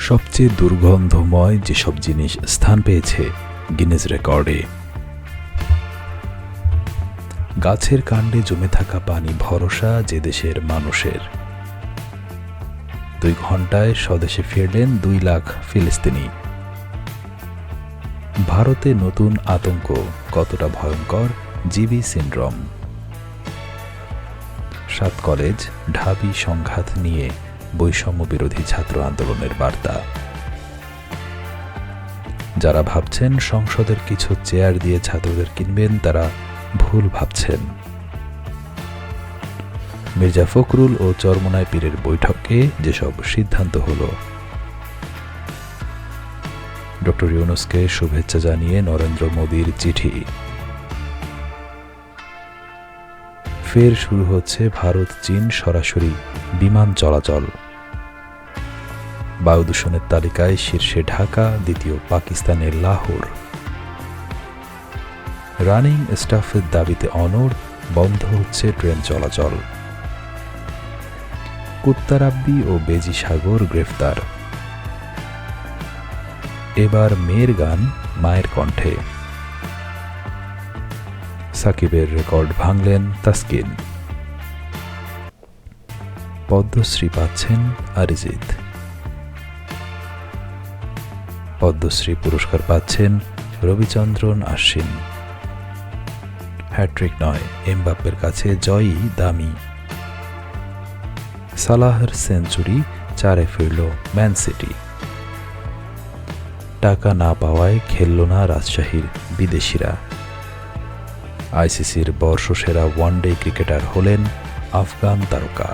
সবচেয়ে দুর্গন্ধময় যেসব জিনিস স্থান পেয়েছে গিনেস রেকর্ডে। গাছের কাণ্ডে জমে থাকা পানি ভরসা যে দেশের মানুষের। 2 ঘন্টায় স্বদেশে ফিরলেন 2 লাখ ফিলিস্তিনি। ভারতে নতুন আতঙ্ক, কতটা ভয়ঙ্কর জিবি সিন্ড্রোম। 7 কলেজ ঢাবি সংঘাত নিয়ে বৈষম্য বিরোধী ছাত্র আন্দোলনের বার্তা। যারা ভাবছেন সংসদের কিছু চেয়ার দিয়ে ছাত্রদের কিনবেন, তারা ভুল ভাবছেন। মির্জা ফখরুল ও চরমোনাই পীরের বৈঠকে যেসব সিদ্ধান্ত হলো। ডক্টর ইউনূসকে শুভেচ্ছা জানিয়ে নরেন্দ্র মোদীর চিঠি। ফের শুরু হচ্ছে ভারত চীন সরাসরি বিমান চলাচল। বায়ু দূষণের তালিকায় শীর্ষে ঢাকা, দ্বিতীয় পাকিস্তানের লাহোর। রানিং স্টাফের দাবিতে অনড়, বন্ধ হচ্ছে ট্রেন চলাচল। কুত্তারাব্বি ও বেজি সাগর গ্রেফতার। এবার মেয়ের গান মায়ের কণ্ঠে। সাকিবের রেকর্ড ভাঙলেন তাসকিন। পদ্মশ্রী পাচ্ছেন অরিজিৎ। পদ্মশ্রী পুরস্কার পাচ্ছেন রবিচন্দ্রন আশ্বিন। হ্যাট্রিক নয়, এমবাপ্পের কাছে জয়ই দামি। সালাহের সেঞ্চুরি, 4-এ ফিরল ম্যান সিটি। টাকা না পাওয়ায় খেলল না রাজশাহীর বিদেশিরা। আইসিসির বর্ষসেরা ওয়ানডে ক্রিকেটার হলেন আফগান তারকা।